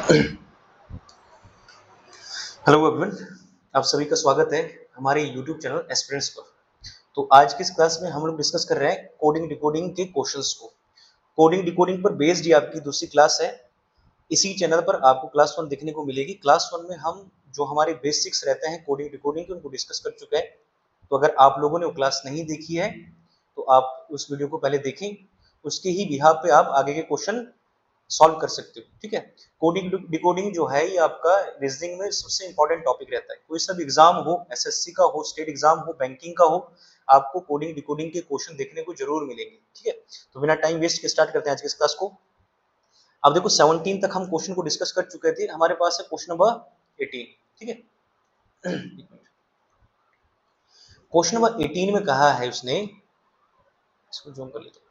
Hello everyone, आप सभी का स्वागत है हमारे यूट्यूब चैनल एस्पिरेंट्स पर। तो आज की इस क्लास में हम लोग डिस्कस कर रहे हैं कोडिंग डिकोडिंग के क्वेश्चंस को। कोडिंग डिकोडिंग पर बेस्ड ये आपकी दूसरी क्लास है। इसी चैनल पर आपको क्लास 1 देखने को मिलेगी। क्लास 1 में हम जो हमारे बेसिक्स रहते हैं कोडिंग डिकोडिंग के उनको डिस्कस कर चुके हैं। तो अगर आप लोगों ने वो क्लास नहीं देखी है तो आप उस वीडियो को पहले देखें, उसके ही बिहाफ पे आप आगे के क्वेश्चन सॉल्व कर सकते हो। ठीक है, कोडिंग डिकोडिंग जो है ये आपका रीजनिंग में सबसे इंपॉर्टेंट टॉपिक रहता है। कोई सा भी एग्जाम हो, एसएससी का हो, स्टेट एग्जाम हो, बैंकिंग का हो, आपको कोडिंग डिकोडिंग के क्वेश्चन देखने को जरूर मिलेंगे। ठीक है, तो बिना टाइम वेस्ट के स्टार्ट करते हैं आज की इस क्लास को। अब देखो 17 तक हम क्वेश्चन को डिस्कस कर चुके थे। हमारे पास है क्वेश्चन नंबर 18। ठीक है, क्वेश्चन नंबर 18 में कहा है उसने, इसको जूम कर लेते हैं।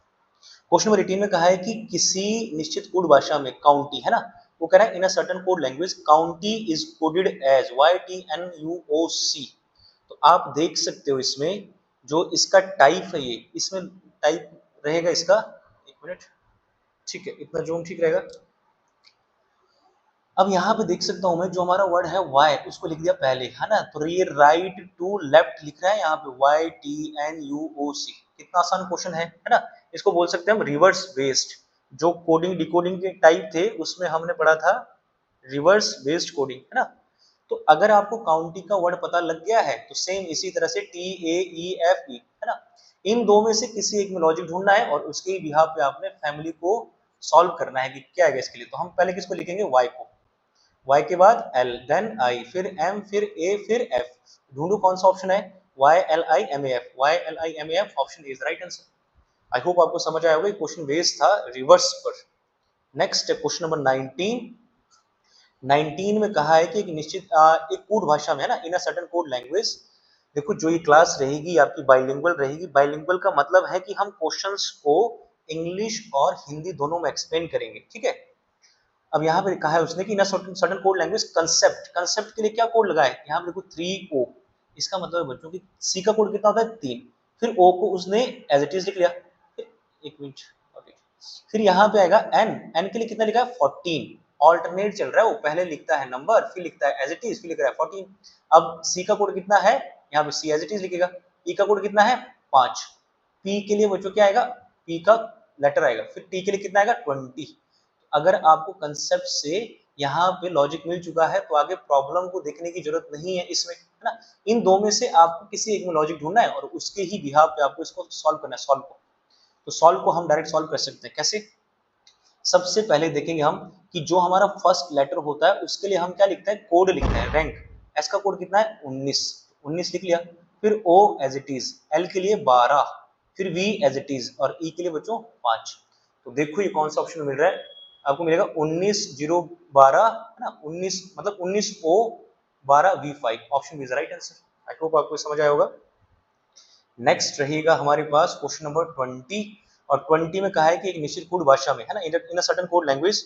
क्वेश्चन नंबर 18 में कहा है कि किसी निश्चित कोड भाषा में काउंटी है ना, वो कह रहा है in a certain code language county is coded as YTNUOC। तो आप देख सकते हो इसमें जो इसका टाइप है, ये इसमें टाइप रहेगा इसका, एक मिनट, ठीक है, इतना जूम ठीक रहेगा। अब यहाँ पे देख सकता हूं मैं जो हमारा वर्ड है y उसको लिख दिया पहले, है ना, तो ये राइट टू लेफ्ट लिख रहा है यहाँ पे YTNUOC। कितना आसान क्वेश्चन है ना। इसको बोल सकते हैं हम रिवर्स बेस्ड। जो कोडिंग डिकोडिंग के टाइप थे उसमें हमने पढ़ा था रिवर्स बेस्ड कोडिंग, है ना। तो अगर आपको काउंटी का वर्ड पता लग गया है तो सेम इसी तरह से TAEFE, है ना, इन दो में से किसी एक में लॉजिक ढूंढना है और उसके बिहाफ पे आपने फैमिली को सॉल्व करना है कि क्या है इसके लिए। तो हम पहले किसको लिखेंगे, y को, y के बाद l, देन i, फिर m, फिर a, फिर f। ढूंढो कौन सा ऑप्शन है, YLIMAF। YLIMAF option is right answer. I hope आपको समझ आया होगा, क्वेश्चन बेस्ड था रिवर्स पर। नेक्स्ट क्वेश्चन नंबर 19 में कहा है कि एक निश्चित एक कोड भाषा में, है ना, इन अ सर्टेन कोड लैंग्वेज। देखो जो ये क्लास रहेगी आपकी बाइलिंगुअल रहेगी। बाइलिंगुअल का मतलब है कि हम क्वेश्चंस को इंग्लिश और हिंदी दोनों में एक्सप्लेन करेंगे। ठीक है, अब यहाँ पे कहा है उसने कि in certain code language concept, concept के लिए क्या कोड लगा है, यहाँ पे देखो 3O। इसका मतलब है बच्चों की सी का कोड कितना होता है 3, फिर O को उसने एज इट इज लिख लिया। एक मिनट, फिर यहाँ पे आएगा n, n के लिए कितना लिखा है 14। ऑल्टरनेट चल रहा है, वो पहले लिखता है नंबर, फिर लिखता है एज इट इज, फिर लिख रहा है 14। अब C का कोड कितना है, यहाँ पे C एज इट इज लिखेगा। E का कोड कितना है 5। P के लिए बच्चों क्या आएगा, P का लेटर आएगा, फिर T के लिए कितना आएगा 20। अगर आपको कंसेप्ट से यहाँ पे लॉजिक मिल चुका है तो आगे प्रॉब्लम को देखने की जरूरत नहीं है इसमें, है ना। इन दो में से आपको किसी एक में लॉजिक ढूंढना है और उसके ही बिहाफ पे आपको इसको सॉल्व करना है। सॉल्व को, तो सॉल्व को हम डायरेक्ट सॉल्व कर सकते हैं। कैसे, सबसे पहले देखेंगे हम कि जो हमारा फर्स्ट लेटर होता है उसके लिए हम क्या लिखते हैं, कोड लिखते हैं, रैंक। एस का कोड कितना है 19, 19 लिख लिया। फिर O as it is, L के लिए 12, फिर V एज इट इज और E के लिए बच्चों 5। तो देखो ये कौन सा ऑप्शन मिल रहा है, आपको मिलेगा 19 0 12, है ना, 19 मतलब 19O 12V5। Option is right answer. I hope आपको समझ आया होगा। नेक्स्ट रहेगा हमारे पास क्वेश्चन नंबर 20, और 20 में कहा है कि एक निश्चित कोड भाषा में, है ना, इन अ सर्टेन कोड लैंग्वेज,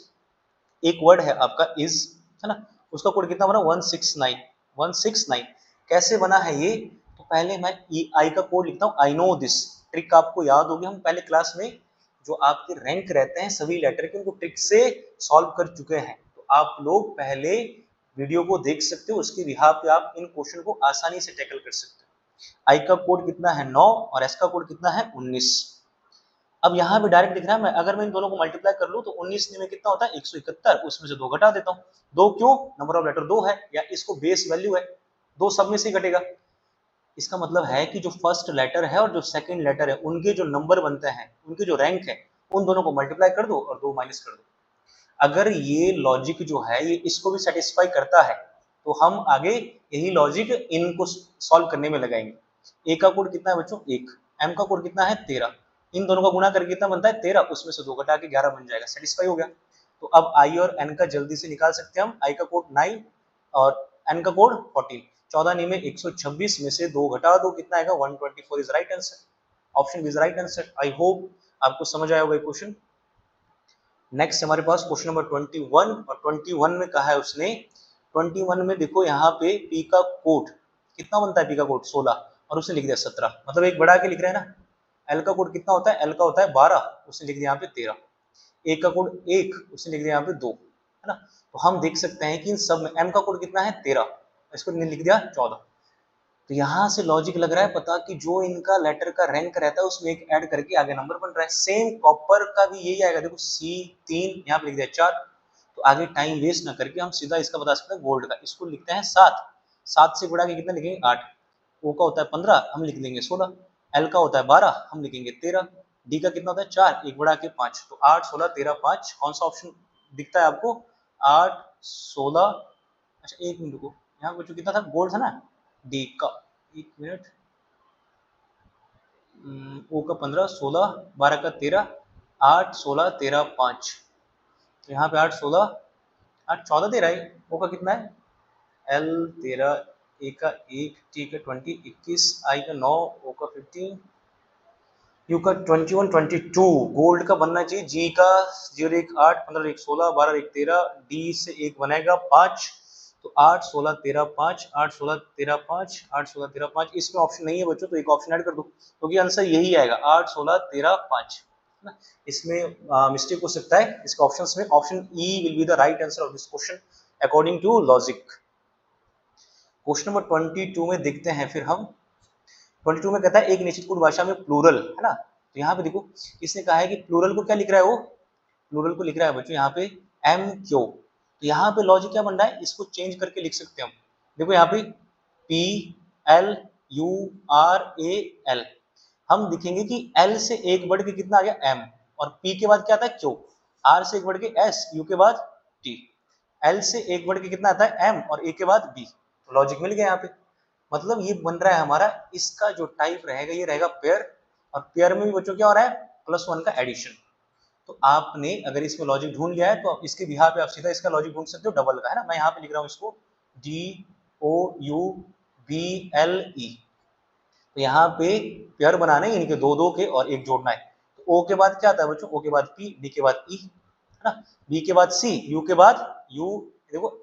एक वर्ड है आपका इज, है ना, उसका कोड कितना बना 169, 169। कैसे बना है ये, तो पहले मैं आई का कोड लिखता हूँ। आई नो दिस ट्रिक आपको याद होगी, हम पहले क्लास में जो आपके रैंक रहते हैं सभी लेटर के उनको ट्रिक से सॉल्व कर चुके हैं। तो आप लोग पहले वीडियो को देख सकते हो, उसके बिहाफ पे आप इन क्वेश्चन को आसानी से टैकल कर सकते हो। आई का कोड कितना है 9 और एस का कोड कितना है 19। अब यहाँ पे डायरेक्ट दिख रहा है, मैं अगर मैं इन दोनों को मल्टीप्लाई कर लूं तो 19 में कितना होता है 171, उसमें से 2 घटा देता हूँ। 2 क्यों, नंबर ऑफ लेटर 2 है, या इसको बेस वैल्यू है, 2 सब में से घटेगा। इसका मतलब है कि जो फर्स्ट लेटर है और जो सेकंड लेटर है उनके जो नंबर बनते हैं, उनके जो रैंक है, उन दोनों को मल्टीप्लाई कर दो और 2 माइनस कर दो। अगर ये लॉजिक जो है ये इसको भी सेटिस्फाई करता है तो हम आगे यही लॉजिक इनको सॉल्व करने में लगाएंगे। ए का कोड कितना है बच्चों 1, एम का कोड कितना है 13, इन दोनों का गुणा करके कितना बनता है 13, उसमें से 2 घटा के 11 बन जाएगा, सेटिस्फाई हो गया। तो अब आई और एन का जल्दी से निकाल सकते हैं हम। आई का कोड 9 और एन का कोड 14, 14 नहीं में 126 में से 2 घटा दो, कितना आएगा 124 is right answer. Option is right answer. I hope आपको समझ आया होगा क्वेश्चन। नेक्स्ट हमारे पास क्वेश्चन नंबर 21, और 21 में कहा है उसने, 21 में देखो यहाँ पे पी का कोड कितना बनता है, पी का कोड 16 और उसने लिख दिया 17, मतलब एक बढ़ा के लिख रहे हैं ना। एल का कोड कितना होता है, एल का होता है 12, उसने लिख दिया यहाँ पे 13। ए का कोड 1, उसने लिख दिया यहाँ पे 2, है ना। तो हम देख सकते हैं कि इन सब में m का कोड कितना है 13, इसको लिख दिया 14। तो यहाँ से लॉजिक लग रहा है पता कि जो इनका लेटर का रैंक रहता है उसमें एक ऐड करके आगे नंबर बन रहा है। सेम कॉपर का भी यही आएगा, देखो C3 यहाँ पे लिख दिया 4। तो आगे टाइम वेस्ट ना करके हम सीधा इसका बता सकते हैं गोल्ड का, इसको लिखते हैं 7। 7 से गुणा के कितना लिखेंगे 8। ओ का होता है 15, हम लिख देंगे 16। एल का होता है 12, हम लिखेंगे 13। डी का कितना होता है 4, 1 बढ़ा के 5। तो 8 16 13 5, कौन सा ऑप्शन दिखता है आपको 8 16। अच्छा एक मिनट रुको, यहाँ पे जो कितना था गोल्ड था ना डी का, एक मिनट, ओ का 15 16 12 का 13, 8 16 13 5। तो यहाँ पे 8 16 8 14 13 है। ओ का कितना है एल 13, ए का 1, टी का 20 21, आई का 9, ओ का 15, यू का 21 22। गोल्ड का बनना चाहिए जी का 0 1 8 15 1 16 12 1 13, डी से एक बनेगा 5। तो 8 16 13 5, 8 16 13 5, 8 16 13 5। इसमें ऑप्शन नहीं है बच्चों तो एक ऑप्शन ऐड कर दो, क्योंकि आंसर यही आएगा 8 16 13 5 है ना। इसमें मिस्टेक हो सकता है इसके ऑप्शंस में। Option E will be the right answer of this question according to logic. Question number 22 में देखते हैं फिर हम। 22 में कहता है एक निश्चित कुल भाषा में प्लूरल है ना। तो यहाँ पे देखो इसने कहा है कि प्लूरल को क्या लिख रहा है, वो प्लूरल को लिख रहा है बच्चों यहाँ पे एम क्यू। तो यहाँ पे लॉजिक क्या बन रहा है, इसको चेंज करके लिख सकते हैं हम। देखो यहाँ पे P L U R A L, हम दिखेंगे कि एल से एक बढ़ के कितना आ गया एम, और पी के बाद क्या आता है क्यू, आर से एक बढ़ के एस, यू के बाद टी, एल से एक बढ़ के कितना आता है एम, और ए के बाद बी। तो लॉजिक मिल गया यहाँ पे। मतलब ये बन रहा है हमारा, इसका जो टाइप रहेगा ये रहेगा पेयर, और पेयर में भी बच्चों क्या हो रहा है +1 का एडिशन। तो आपने अगर इसमें लॉजिक ढूंढ लिया है तो आप इसके बिहार पे आप सीधा इसका लॉजिक ढूंढ सकते हो डबल का, है ना। मैं यहाँ पे लिख रहा हूँ इसको D O U B L E. तो यहाँ पे पेयर बनाने हैं इनके दो दो के और एक जोड़ना है। तो ओ के बाद क्या आता है बच्चों, ओ के बाद पी, डी के बाद ई, है ना, बी के बाद सी, यू के बाद यू, देखो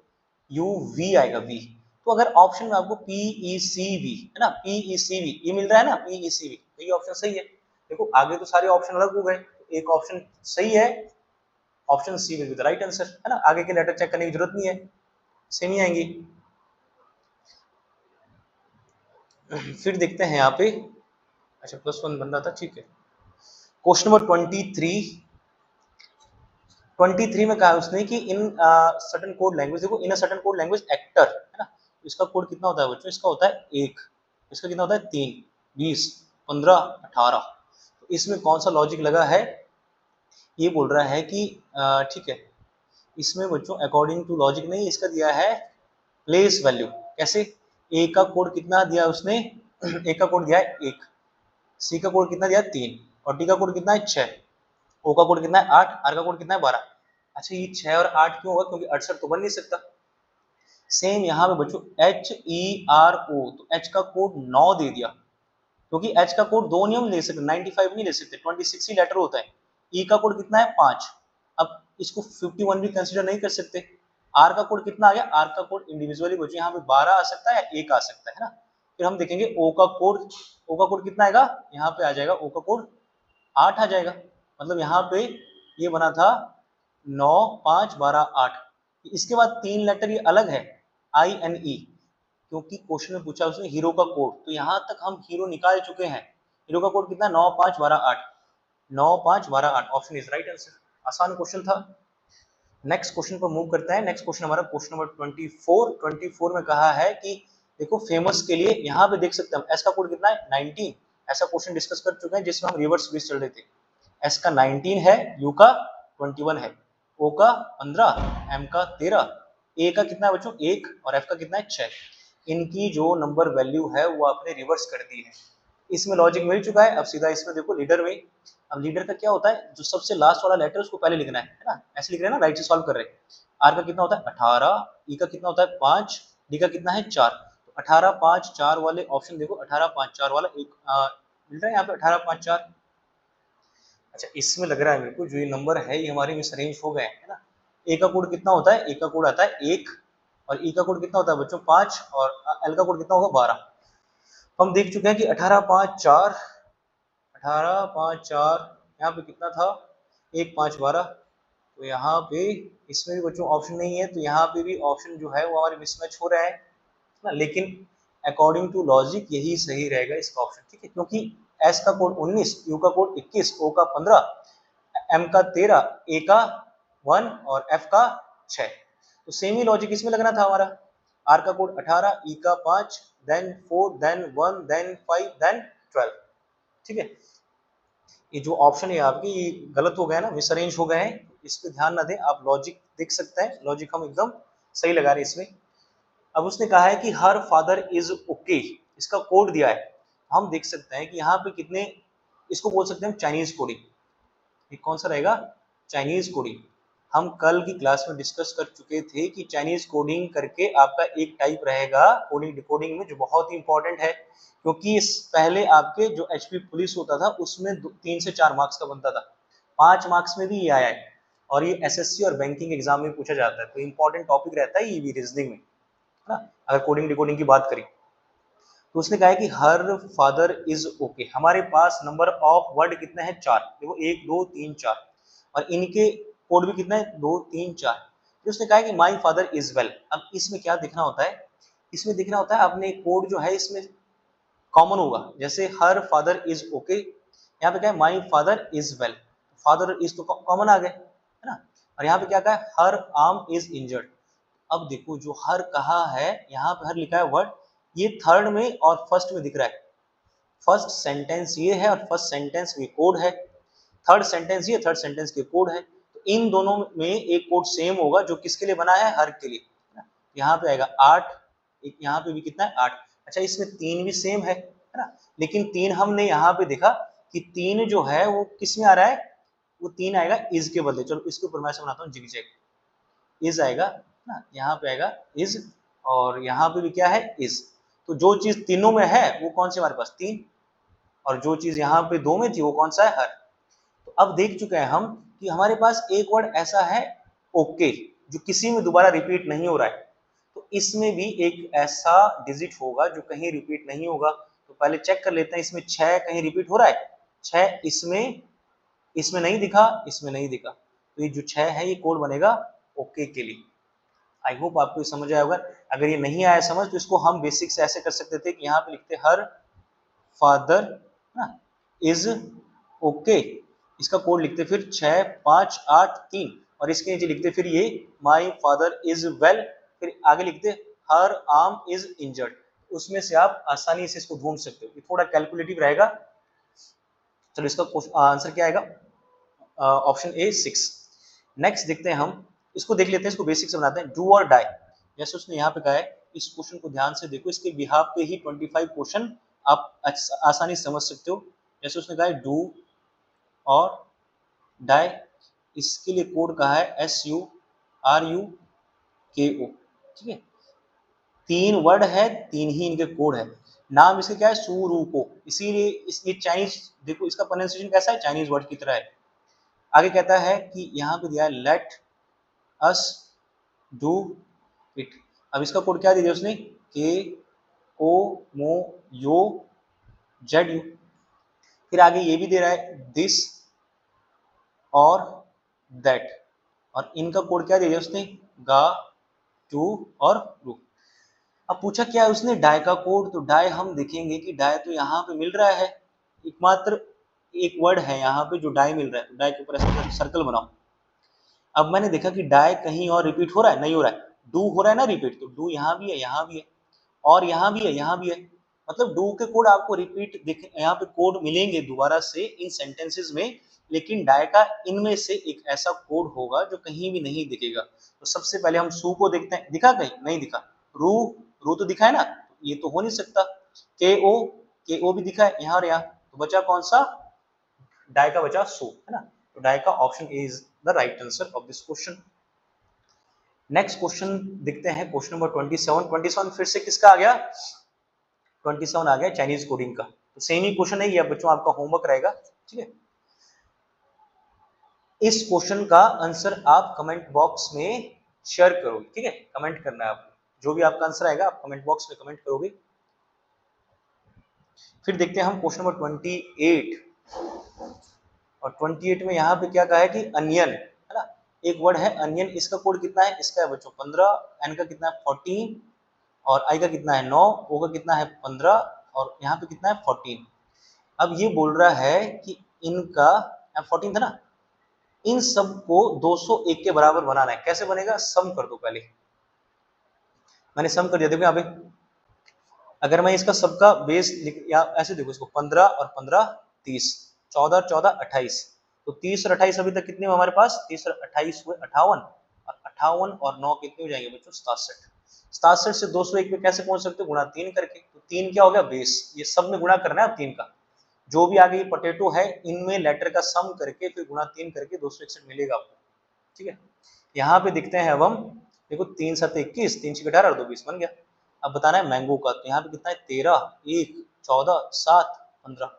यू वी आएगा वी। तो अगर ऑप्शन में आपको पी ई सी वी है ना, पी ई सी वी ये मिल रहा है ना, पी ई सी वी, तो ये ऑप्शन सही है। देखो आगे तो सारे ऑप्शन अलग हो गए, तो एक ऑप्शन सही है, option C will be the right answer, है ना। आगे के लेटर चेक करने की जरूरत नहीं है, सेम ही आएंगी। फिर देखते हैं यहाँ पे, अच्छा +1 बन रहा था, ठीक है। क्वेश्चन नंबर 23 में कहा है उसने कि इन सर्टेन कोड लैंग्वेज, देखो in certain code language actor है ना, इसका कोड कितना होता है बच्चों, इसका होता है 1, इसका कितना होता है 3 20 15 18। तो इसमें कौन सा लॉजिक लगा है, ये बोल रहा है कि ठीक है, इसमें बच्चों अकॉर्डिंग टू लॉजिक नहीं, इसका दिया है प्लेस वैल्यू। कैसे, ए का कोड कितना दिया उसने ए का कोड दिया है 1, सी का कोड कितना दिया है 3, और डी का कोड कितना है 6, ओ का कोड कितना है 8, आर का कोड कितना है 12। अच्छा ये 6 और 8 क्यों होगा, क्योंकि 68 तो बन नहीं सकता। सेम यहाँ पे बच्चों एच ई आर ओ, तो एच का कोड 9 दे दिया, क्योंकि एच का कोड 2 नहीं हम ले सकते, 95 नहीं ले सकते, 26 ही लेटर होता है। ई का कोड कितना है 5, अब इसको 51 भी कंसिडर नहीं कर सकते। आर का कोड कितना आ गया, आर का कोड इंडिविजुअली बच्चों यहाँ पे 12 आ सकता है या 1 आ सकता है ना। फिर हम देखेंगे ओ का कोड, ओ का कोड कितना आएगा, यहाँ पे आ जाएगा ओ का कोड 8 आ जाएगा। मतलब यहाँ पे ये बना था 9 5 12 8। इसके बाद 3 लेटर ये अलग है आई एन ई, क्योंकि क्वेश्चन में पूछा उसने हीरो का कोड, तो यहाँ तक हम हीरो निकाल चुके हैं। हीरो का कोड कितना 9 5 12 8, 9 5 12 8, ऑप्शन इज राइट आंसर। आसान क्वेश्चन था। नेक्स्ट क्वेश्चन पर मूव करता है। नेक्स्ट क्वेश्चन हमारा क्वेश्चन नंबर 24 में कहा है कि देखो फेमस के लिए यहाँ पे देख सकते हैं हम एस का कोड कितना है 19। ऐसा क्वेश्चन डिस्कस कर चुके हैं जिसमें हम रिवर्स स्विच चल रहे थे। एस का 19 है, यू का 21 है, ओ का 15, एम का 13, ए का कितना है बच्चों 1, और एफ का कितना है 6। इनकी जो नंबर वैल्यू है वो आपने रिवर्स कर दी है। इसमें लॉजिक मिल चुका है। अब सीधा इसमें देखो लीडर में, अब लीडर का क्या होता है, जो सबसे लास्ट वाला लेटर उसको पहले लिखना है ना, ऐसे लिख रहे हैं ना, राइट से सॉल्व कर रहे हैं। आर का कितना होता है 18, ई का कितना होता है 5, डी का कितना है 4। तो 18 5 4 वाले ऑप्शन देखो, 18 5 4 वाला एक मिल रहा है यहाँ पे 18 5 4। अच्छा इसमें लग रहा है मेरे को जो ये नंबर है ये हमारे मिस अरेंज हो गए हैं ना। ए का कोड कितना होता है, ए का कोड आता है 1, और ई का कोड कितना होता है बच्चों 5, और एल का कोड कितना होगा 12। हम देख चुके हैं कि 18 5 4, 18 5 4 यहाँ पे कितना था 1 5 12, तो तो यहाँ पे इसमें भी बच्चों ऑप्शन नहीं है, तो यहाँ पे भी ऑप्शन जो है वो हमारे मिसमैच हो रहा है ना। लेकिन अकॉर्डिंग टू लॉजिक यही सही रहेगा इसका ऑप्शन, ठीक है, क्योंकि एस का कोड 19, यू का कोड 21, ओ का 15, एम का 13, ए का 1 और एफ का 6। तो सेम ही लॉजिक इसमें लगना था हमारा। आर का कोड 18, ई का 5, देन 4, देन 1, देन 5, देन 12, ठीक है। ये जो ऑप्शन है आपके ये गलत हो गया ना, मिस अरेंज हो गए हैं, इस पे ध्यान ना दें। आप लॉजिक देख सकते हैं, लॉजिक हम एकदम सही लगा रहे हैं इसमें। अब उसने कहा है कि हर फादर इज ओके, इसका कोड दिया है। हम देख सकते हैं कि यहाँ पे कितने, इसको बोल सकते हैं चाइनीज कोडिंग। ये कौन सा रहेगा? Chinese coding. हम कल की क्लास में डिस्कस कर चुके थे कि चाइनीज कोडिंग करके आपका एक टाइप रहेगा कोडिंग डिकोडिंग में, जो बहुत ही इंपॉर्टेंट है, क्योंकि इस पहले आपके जो एचपी पुलिस होता था उसमें 3 से 4 मार्क्स का बनता था, 5 मार्क्स में भी ये आया है, और ये एसएससी और बैंकिंग एग्जाम में पूछा जाता है। तो इंपॉर्टेंट टॉपिक रहता है ये भी रीजनिंग में, है ना, अगर कोडिंग डिकोडिंग की बात करें। तो उसने कहा है कि हर फादर इज ओके। हमारे पास नंबर ऑफ वर्ड कितने हैं? 4। देखो 1 2 3 4, और इनके कोड भी कितना है? 2 3 4। फिर उसने कहा है कि माई फादर इज वेल। अब इसमें क्या दिखना होता है? इसमें दिखना होता है अपने कोड जो है इसमें कॉमन होगा। जैसे हर फादर इज ओके, यहाँ पे क्या है? My father is well. Father is तो कॉमन आ गए, है ना। और यहाँ पे क्या कहा है? हर आर्म इज इंजर्ड। अब देखो जो हर कहा है, यहाँ पे हर लिखा है वर्ड, ये थर्ड में और फर्स्ट में दिख रहा है। फर्स्ट सेंटेंस ये है और फर्स्ट सेंटेंस में कोड है, थर्ड सेंटेंस ये, थर्ड सेंटेंस के कोड है। तो इन दोनों में एक कोड सेम होगा जो किसके लिए बना है? हर के लिए। यहाँ पे आएगा 8, एक यहाँ पे भी कितना है? 8। अच्छा इसमें 3 भी सेम है ना, लेकिन 3 हमने यहाँ पे देखा कि 3 जो है वो किस में आ रहा है? वो 3 आएगा इज के बदले। चलो इसके ऊपर मैं बनाता हूँ जिगजैग, इज आएगा ना, यहाँ पे आएगा इज, और यहाँ पे भी क्या है? इज। तो जो चीज तीनों में है वो कौन सी हमारे पास? 3। और जो चीज यहाँ पे 2 में थी वो कौन सा है? हर। तो अब देख चुके हैं हम कि हमारे पास एक वर्ड ऐसा है ओके, जो किसी में दोबारा रिपीट नहीं हो रहा है। तो इसमें भी एक ऐसा डिजिट होगा जो कहीं रिपीट नहीं होगा। तो पहले चेक कर लेते हैं, इसमें 6 कहीं रिपीट हो रहा है? 6 इसमें नहीं दिखा, इसमें नहीं दिखा। तो ये जो 6 है ये कोड बनेगा ओके के लिए। आई होप आपको ये समझ आया होगा। अगर ये नहीं आया समझ तो इसको हम बेसिक से ऐसे कर सकते थे कि यहाँ पे लिखते हर फादर इज ओके, इसका कोड लिखते फिर 6 5 8 3, और इसके नीचे लिखते फिर ये माई फादर इज वेल, फिर आगे लिखते हर आर्म इज इंजर्ड। उसमें से आप आसानी से इसको ढूंढ सकते हो, ये थोड़ा कैलकुलेटिव रहेगा। चलो इसका आंसर क्या आएगा? Option A 6। नेक्स्ट देखते हैं हम, इसको देख लेते हैं, इसको बेसिक से बनाते हैं। डू और डाई, जैसे उसने यहाँ पे कहा है, इस क्वेश्चन को ध्यान से देखो, इसके बिहाफ पे ही 25 क्वेश्चन आप आसानी से समझ सकते हो। जैसे उसने कहा है डू और डाई, इसके लिए कोड कहा है SURUKO, ठीक है। 3 वर्ड है, 3 ही इनके कोड है। नाम इसके क्या है? सुरुको, इसीलिए ये चाइनीज, देखो इसका प्रोनाउंसिएशन कैसा है? चाइनीज वर्ड की तरह है। आगे कहता है कि यहाँ पे दिया है लेट अस डू इट। अब इसका कोड क्या दिया उसने? KOMOYOZU। फिर आगे ये भी दे रहा है दिस और दैट, और इनका कोड क्या दिया उसने? गा टू और रू। अब पूछा क्या है उसने? डाई का कोड। तो डाई हम देखेंगे कि डाई तो यहाँ पे मिल रहा है, एकमात्र एक वर्ड है यहाँ पे जो डाई मिल रहा है। तो डाई के ऊपर ऐसा सर्कल बनाओ। अब मैंने देखा कि डाई कहीं और रिपीट हो रहा है? नहीं हो रहा है। डू हो रहा है ना रिपीट, तो डू यहाँ भी है, यहाँ भी है, और यहाँ भी है, यहाँ भी है। मतलब डू के कोड आपको रिपीट दिख, यहाँ पे कोड मिलेंगे दोबारा से इन सेंटेंसेस में, लेकिन डाई का इनमें से एक ऐसा कोड होगा जो कहीं भी नहीं दिखेगा। तो सबसे पहले हम सू को देखते हैं, दिखा कहीं? नहीं दिखा। रू, रू तो दिखा है ना, ये तो हो नहीं सकता। के ओ भी दिखा है यहाँ और यहाँ, तो बचा कौन सा? डाई का बचा सू, है ना। तो डाई का option A is the right answer of this question. Next question देखते हैं, क्वेश्चन नंबर 27। 27 फिर से किसका आ गया? 27 आ गया चाइनीज कोडिंग का। तो सेम ही क्वेश्चन है ये, बच्चों आपका होमवर्क रहेगा, ठीक है। इस क्वेश्चन का आंसर आप कमेंट बॉक्स में शेयर करोगे, ठीक है, कमेंट करना है आपको। जो भी आपका आंसर आएगा आप कमेंट बॉक्स में कमेंट करोगे। फिर देखते हैं हम क्वेश्चन नंबर 28, और 28 में यहाँ पे क्या कहा है कि अनियन, है ना। एक वर्ड है अनियन, इसका कोड कितना है, इसका है बच्चों 15, एन का कितना है 14 और आई का कितना है 9, ओ का कितना है 15 और यहाँ पे कितना है 14। अब ये बोल रहा है कि इनका 14 था ना, इन सब को 201 के बराबर बनाना है। कैसे बनेगा, सम कर दो पहले। मैंने सम कर दिया, देखो यहाँ पे अगर मैं इसका सबका बेस या ऐसे देखो इसको 15 और 15 30, 14 14 28, तो 30 और 28 अभी तक कितने हुए हमारे पास, 30 और 28 हुए 58 और 58 और 9 कितने हो जाएंगे बच्चों 67। 67 से 201 पे कैसे पहुंच सकते हो, गुणा 3 करके। तो 3 क्या हो गया बेस, ये सब में गुणा करना है अब 3 का, जो भी आगे ये पोटैटो है इनमें लेटर का सम करके फिर गुणा 3 करके 261 मिलेगा आपको। ठीक है, यहाँ पे दिखते हैं अब हम, देखो 3 7 21, 3 6 18 और 2 20 बन गया। अब बताना है मैंगो का, तो यहाँ पे कितना है 13 1 14 7 15,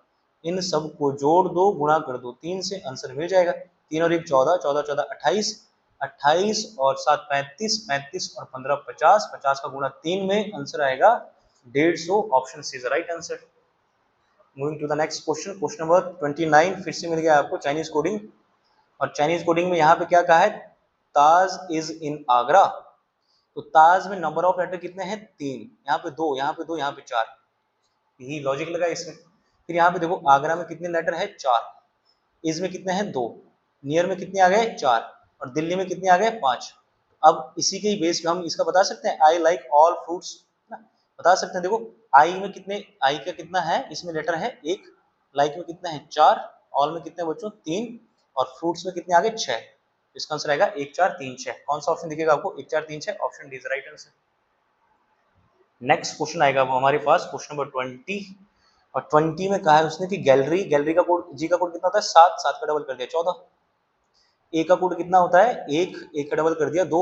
इन सब को जोड़ दो गुणा कर दो 3 से, आंसर मिल जाएगा। 3 और 1 14, 14 14 28, 28 और 7 35, 35 और 15 50, 50 का गुणा 3 में आंसर आएगा 150। Option C is the right answer. Moving to the next question, question number 29 फिर से मिल गया आपको चाइनीज कोडिंग। और चाइनीज कोडिंग में यहाँ पे क्या कहा है, ताज इज इन आगरा। तो ताज में नंबर ऑफ लेटर कितने हैं 3, यहाँ पे 2, यहाँ पे 2, यहाँ पे 4, यही लॉजिक लगा इसमें। फिर यहाँ पे देखो आगरा में कितने लेटर है 4, इज में कितने हैं 2, नियर में कितने आ गए 4 और दिल्ली में कितने आ गए 5। अब इसी के बेस पे हम इसका बता सकते हैं, आई लाइक ऑल फ्रूट्स ना, बता सकते हैं। देखो आई में कितने, आई का कितना है, इसमें लेटर है 1, लाइक में कितना है 4, ऑल में कितने बच्चों 3 और फ्रूट्स में कितने आ गए 6। इसका आंसर आएगा 1 4 3 6। कौन सा ऑप्शन दिखेगा आपको 1 4 3 6, option D is right answer. Next question आएगा वो हमारे पास क्वेश्चन नंबर 20 और 20 में कहा है उसने कि गैलरी, गैलरी का कोड, जी का कोड कितना होता है 7, 7 का डबल कर दिया 14, ए का कोड कितना होता है 1, 1 का डबल कर दिया 2,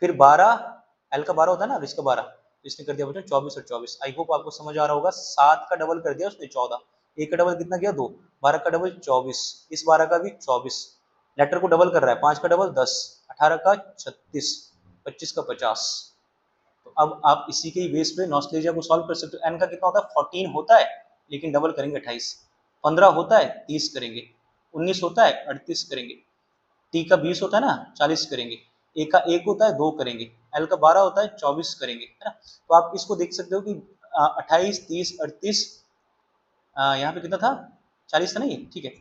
फिर 12, एल का 12 होता है ना, इसका 12, तो इसने कर दिया बच्चों 24 और 24। आई होप आपको समझ आ रहा होगा, 7 का डबल कर दिया उसने 14, 1 का डबल कितना किया 2, 12 का डबल 24, इस 12 का भी 24, लेटर को डबल कर रहा है, 5 का डबल 10, 18 का 36, 25 का 50। तो अब आप इसी के बेस पे नॉस्टैल्जिया को सॉल्व कर सकते हो। एन का कितना होता है 14 होता है, लेकिन डबल करेंगे 28, 15 होता है 30 करेंगे, 19 होता है 38 करेंगे, टी का 20 होता है ना 40 करेंगे, ए का 1 होता है 2 करेंगे, एल का 12 होता है 24 करेंगे, है ना। तो आप इसको देख सकते हो कि 28 30 38, यहाँ पे कितना था 40 था नहीं, ठीक है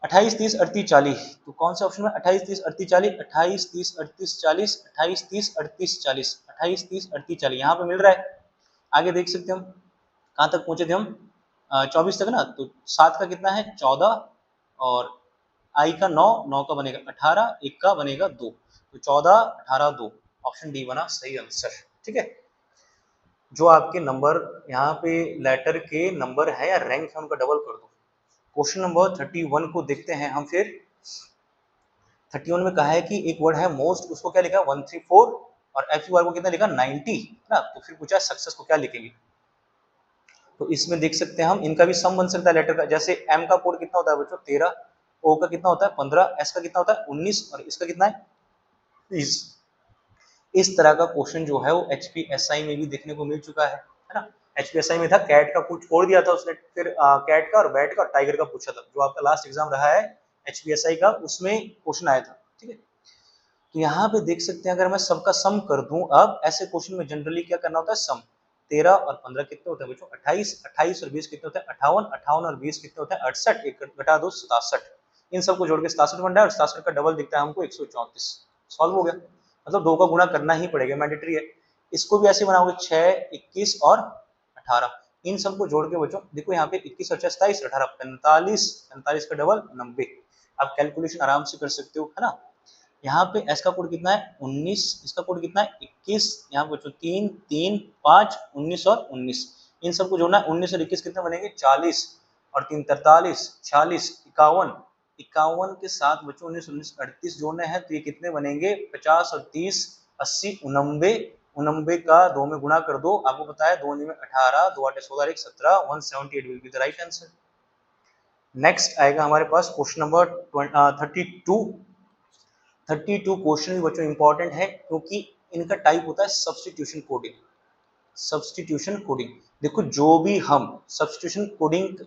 28 30 38 40, तो कौन सा ऑप्शन में 28 30 38 40, 28 30 38 40, 28 30 38 40, 28 30 38 40 यहाँ पे मिल रहा है। आगे देख सकते हैं हम कहाँ तक पहुंचे थे हम 24 तक ना, तो 7 का कितना है 14 और आई का 9, 9 का बनेगा 18, 1 का बनेगा 2, तो 14 18 2, ऑप्शन डी बना सही आंसर। ठीक है, जो आपके नंबर यहाँ पे लेटर के नंबर है या रैंक है उनका डबल कर दो। क्वेश्चन नंबर 31 को देखते हैं हम फिर। 31 में कहा है कि एक वर्ड है मोस्ट, उसको क्या लिखा 134 और एफ को कितना लिखा 90 ना, तो फिर पूछा सक्सेस को क्या लिखेंगे। तो इसमें देख सकते हैं हम इनका भी सम बन सकता है लेटर का, जैसे एम का कोड कितना होता है बच्चों 13, ओ का कितना होता है 15, एस का कितना होता है 19 और इसका कितना है 30। इस तरह का क्वेश्चन जो है वो एचपीएसआई में भी देखने को मिल चुका है ना। एचपीएसआई में था कैट का कुछ छोड़ दिया था उसने, फिर कैट का और बैट का और टाइगर का पूछा था, जो आपका लास्ट एग्जाम रहा है एचपीएसआई का, उसमें क्वेश्चन आया था। ठीक है, तो यहाँ पे देख सकते हैं अगर मैं सबका सम कर दूं, अब ऐसे क्वेश्चन में जनरली क्या करना होता है सम। 13 और 15 कितने होते हैं बच्चों 28, 28 और 20 कितने होते हैं 58, 58 और 20 कितने होते हैं 68, एक घटा दो 67, इन सबको जोड़ के 67 बन रहा है और 67 का डबल दिखता है हमको 134। सॉल्व हो गया, मतलब 2 का गुणा करना ही पड़ेगा, मैंडेटरी है। इसको भी ऐसे बनाओगे 6 21 और 18, इन सबको जोड़ के बच्चों देखो यहाँ पे 21 और 27 18 45, 45 का डबल 90। आप कैलकुलेशन आराम से कर सकते हो, है ना। यहाँ पे एस का कोड कितना है 19, इसका कोड कितना है 21, यहाँ पे 3 3 5 19 और 19, इन सबको जोड़ना है। 19 और 21 कितने बनेंगे 40 और 3 43 46 51, 51 के साथ बच्चों 19 19 38 जोड़ने हैं, तो ये कितने बनेंगे 50 और 30 80 89, 89 का 2 में गुणा कर दो, आपको पता है 2 में 18, 2 8 16 1 17, 178 will be the right answer. Next आएगा हमारे पास क्वेश्चन नंबर 32। 32 क्वेश्चन भी बच्चों इंपॉर्टेंट है क्योंकि इनका टाइप होता है सब्स्टिट्यूशन कोडिंग। सब्स्टिट्यूशन कोडिंग देखो, जो भी हम सब्स्टिट्यूशन कोडिंग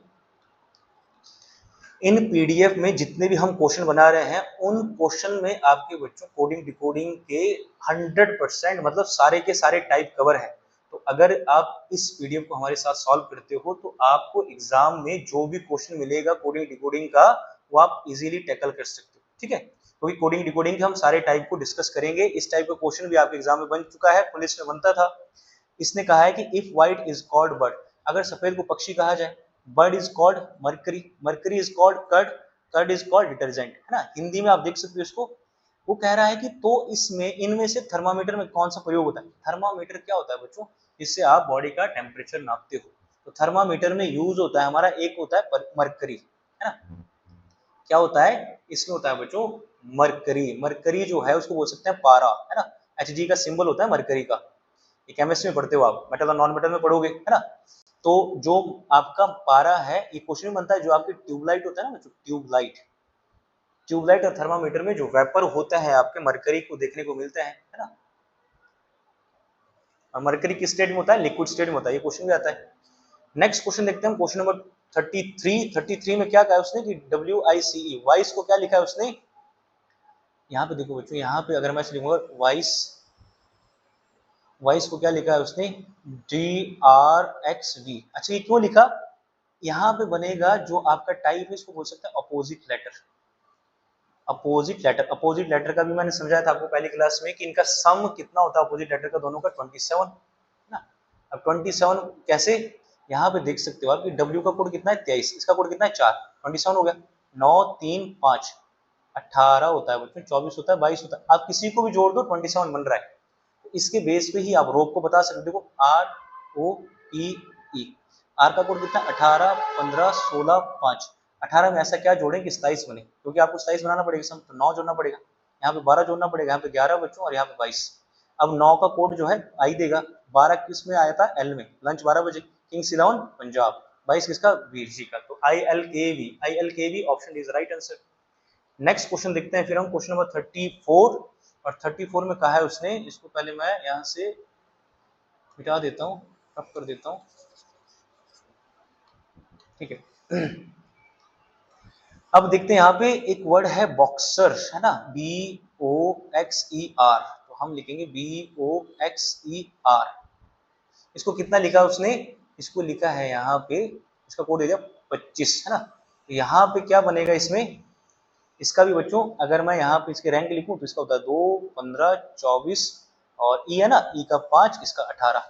इन पीडीएफ में जितने भी हम क्वेश्चन बना रहे हैं उन क्वेश्चन में आपके बच्चों कोडिंग डिकोडिंग के 100% मतलब सारे के सारे टाइप कवर है। तो अगर आप इस पीडीएफ को हमारे साथ सॉल्व करते हो तो आपको एग्जाम में जो भी क्वेश्चन मिलेगा कोडिंग डिकोडिंग का वो आप इजीली टैकल कर सकते हो, ठीक है। क्योंकि कोडिंग डिकोडिंग के हम सारे टाइप को डिस्कस करेंगे। इस टाइप का क्वेश्चन भी आपके एग्जाम में बन चुका है, पुलिस में बनता था। इसने कहा है कि if white is called bird, अगर सफेद को पक्षी कहा जाए, bird is called mercury, mercury is called curd, curd is called detergent, है ना। हिंदी में आप देख सकते हो इसको। वो कह रहा है कि तो इसमें इनमें से थर्मामीटर में कौन सा प्रयोग होता है। थर्मामीटर क्या होता है बच्चों, जिससे आप बॉडी का टेम्परेचर नापते हो। तो थर्मामीटर में यूज होता है हमारा, एक होता है मरकरी, है ना। क्या होता है इसमें, होता है बच्चों मरकरी। मरकरी जो है उसको बोल सकते हैं पारा, है ना। Hg का सिंबल होता है मरकरी का। ये केमिस्ट्री में पढ़ते हो आप, मेटल और नॉन मेटल में पढ़ोगे, है ना। तो जो आपका पारा है, ये क्वेश्चन बनता है जो आपकी ट्यूबलाइट होता है ना बच्चों, ट्यूबलाइट, ट्यूबलाइट और थर्मामीटर में जो वेपर होता है आपके मरकरी को देखने को मिलता है ना। और मरकरी किस स्टेट में होता है, लिक्विड स्टेट में होता है। ये क्वेश्चन भी आता है। नेक्स्ट क्वेश्चन देखते हैं, क्वेश्चन नंबर 33 में क्या कहा उसने कि WICE, वाइस को क्या लिखा है उसने। यहाँ पे देखो बच्चों, यहाँ पे अगर मैं लिखूंगा वाइस, वाइस को क्या लिखा है उसने, DRXV। अच्छा ये क्यों लिखा, यहाँ पे बनेगा जो आपका टाइप है इसको बोल सकते हैं opposite letter. Opposite letter, opposite letter का भी मैंने समझाया था आपको पहली क्लास में कि इनका सम कितना होता है अपोजिट लेटर का, दोनों का 27 ना। अब 27 कैसे, यहाँ पे देख सकते हो आप कि W का कोड कितना है 23, इसका कोड कितना है 4, 27 हो गया। 9 3 5 18 होता है बच्चों, 24 होता है, 22 होता है। आप किसी को भी जोड़ दो 27 बन रहा है। तो इसके बेस पे ही आप रोग को बता सकते हो। ROPE, आर का कोड कितना 18 15 16 5। 18 में ऐसा क्या जोड़ें कि 27 बने, क्योंकि आपको 27 बनाना पड़ेगा सम, तो 9 जोड़ना पड़ेगा, यहाँ पे 12 जोड़ना पड़ेगा, यहाँ पे 11 बच्चों और यहाँ पे 22। अब 9 का कोड जो है आई देगा, 12 किस में आया था एल में, लंच 12 बजे, किंग्स 11 पंजाब, 22 किसका वीर जी का। तो ILKV, ILKV option D is right answer. Next question देखते हैं फिर हम, क्वेश्चन नंबर 34। और 34 में कहा है उसने, इसको पहले मैं यहाँ से मिटा देता हूँ, कट कर देता हूँ, ठीक है। अब देखते हैं यहाँ पे एक वर्ड है बॉक्सर, है ना, BOXER, तो हम लिखेंगे BOXER। इसको कितना लिखा उसने, इसको लिखा है यहाँ पे, इसका कोड दे दिया 25, है ना। तो यहाँ पे क्या बनेगा इसमें, इसका भी बच्चों अगर मैं यहाँ पे इसके रैंक लिखूं तो इसका होता है 2 15 24 और ई है ना, ई का 5, इसका 18।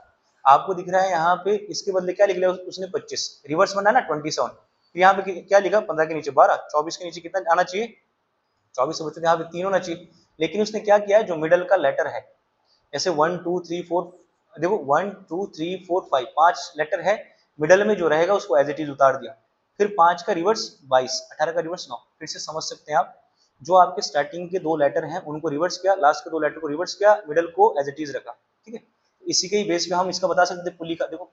आपको दिख रहा है यहाँ पे इसके बदले क्या लिख लिया उसने 25, रिवर्स बना ना 27। तो यहाँ पे क्या लिखा 15 के नीचे 12, 24 के नीचे कितना आना चाहिए 24, बच्चों यहाँ पे 3 होना चाहिए। लेकिन उसने क्या किया है, जो मिडल का लेटर है, जैसे 1 2 3 4, देखो 1 2 3 4 5, 5 लेटर है, मिडल में जो रहेगा उसको एज इट इज उतार दिया। फिर 5 का रिवर्स 22, 18 का रिवर्स 9। फिर से समझ सकते हैं आप, जो आपके स्टार्टिंग के 2 लेटर हैं उनको रिवर्स किया, लास्ट के 2 लेटर को रिवर्स किया, मिडल को एज इट इज रखा, ठीक है। इसी के ही बेस पे हम इसका बता सकते हैं पुली का, देखो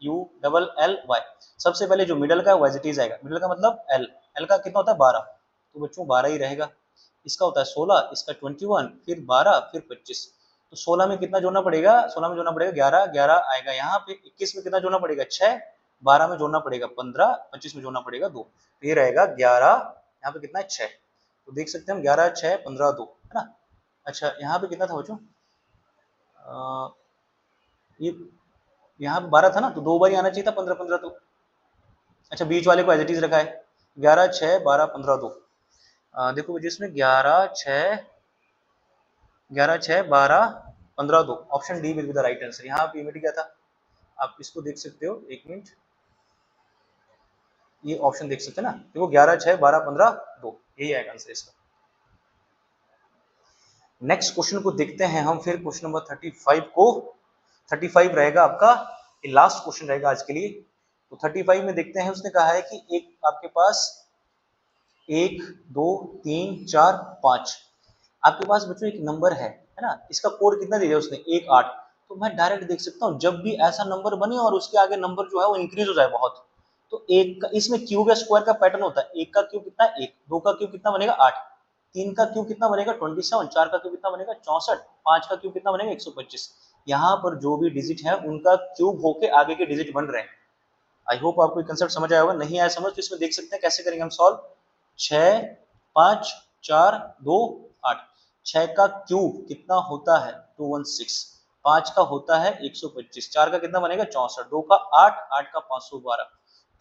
PULLY, सबसे पहले जो मिडल का है वो एज इट इज आएगा। मिडल का मतलब एल, एल का कितना होता है 12, तो बच्चों 12 ही रहेगा। इसका होता है 16, इसका 21, फिर 12, फिर 25। तो 16 में कितना जोड़ना पड़ेगा, 16 में जोड़ना पड़ेगा 11, 11 आएगा यहाँ पे। 21 में कितना जोड़ना पड़ेगा 6, 12 में जोड़ना पड़ेगा 15, 25 में जोड़ना पड़ेगा 2, तो ये रहेगा 11, यहाँ पे कितना है 6। तो देख सकते हैं हम 11 6 15 2, है ना। अच्छा यहाँ पे कितना था बच्चों, ये यहाँ पे 12 था ना, तो 2 बार ही आना चाहिए था 15 15 तो। अच्छा बीच वाले को एज इट इज रखा है, 11 6 12 15 2। देखो जिसमें 11 6 12 15 2, option D will be the right answer. यहाँ पे मिट गया था, आप इसको देख सकते हो, एक मिनट, ये ऑप्शन देख सकते हैं ना, देखो 11 6 12 15 2, यही आएगा आंसर इसका। नेक्स्ट क्वेश्चन को देखते हैं हम फिर, क्वेश्चन नंबर 35 को। 35 रहेगा आपका, ये लास्ट क्वेश्चन रहेगा आज के लिए। तो 35 में देखते हैं, उसने कहा है कि एक आपके पास 1 2 3 4 5, आपके पास बच्चों एक नंबर है ना, इसका कोड कितना दे दिया उसने 1 8। तो मैं डायरेक्ट देख सकता हूँ जब भी ऐसा नंबर बने और उसके आगे नंबर जो है वो इंक्रीज हो जाए बहुत, तो एक का, इसमें क्यूब या स्क्वायर का पैटर्न होता है, एक का क्यूब कितना है 1, 2 का क्यूब कितना बनेगा 8, 3 का क्यूब कितना बनेगा 27, 4 का क्यूब कितना बनेगा 64, 5 का क्यूब कितना बनेगा 125। यहाँ पर जो भी डिजिट है उनका क्यूब होके आगे के डिजिट बन रहे हैं। आई होप आपको कंसेप्ट समझ आया होगा। नहीं आया समझ तो इसमें देख सकते हैं कैसे करेंगे हम सॉल्व। 6 5 4 2 8, 6 का क्यूब कितना होता है 216, 5 का होता है 125, 4 का कितना बनेगा 64, 2 का 8, 8 का 512।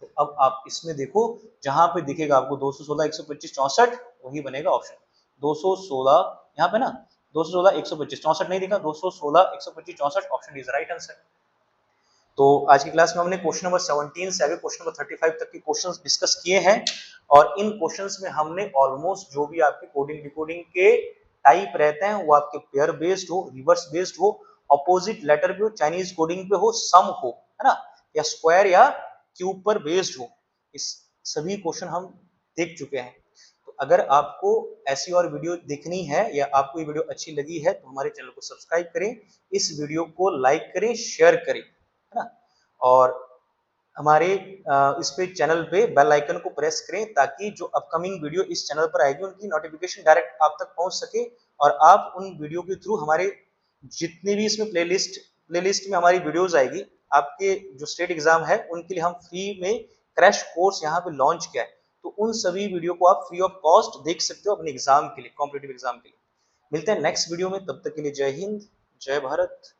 तो अब आप इसमें देखो जहां पे दिखेगा आपको 216 125 64 वही बनेगा ऑप्शन 216, यहाँ पे ना 216 125 64 नहीं दिखा, 216 125 64 ऑप्शन इज राइट आंसर। तो आज की क्लास में हमने क्वेश्चन नंबर 17 से आगे क्वेश्चन नंबर 35 तक के क्वेश्चंस डिस्कस किए हैं और इन क्वेश्चंस में हमने ऑलमोस्ट जो भी आपके कोडिंग डिकोडिंग के टाइप रहते हैं वो आपके पेयर बेस्ड हो, रिवर्स बेस्ड हो, अपोजिट लेटर पे हो, चाइनीज कोडिंग पे हो, सम हो, है ना, या स्क्वायर या क्यूब पर बेस्ड हो, इस सभी क्वेश्चन हम देख चुके हैं। तो अगर आपको ऐसी और वीडियो देखनी है या आपको ये वीडियो अच्छी लगी है तो हमारे चैनल को सब्सक्राइब करें, इस वीडियो को लाइक करें, शेयर करें, है ना, और हमारे इस पे चैनल पे बेल आइकन को प्रेस करें ताकि जो अपकमिंग वीडियो इस चैनल पर आएगी उनकी नोटिफिकेशन डायरेक्ट आप तक पहुंच सके और आप उन वीडियो के थ्रू हमारे जितने भी इसमें प्लेलिस्ट में हमारी वीडियोस आएगी, आपके जो स्टेट एग्जाम है उनके लिए हम फ्री में क्रैश कोर्स यहाँ पे लॉन्च किया है, तो उन सभी वीडियो को आप फ्री ऑफ कॉस्ट देख सकते हो अपने एग्जाम के लिए, कॉम्पिटिटिव एग्जाम के लिए। मिलते हैं नेक्स्ट वीडियो में, तब तक के लिए जय हिंद, जय भारत।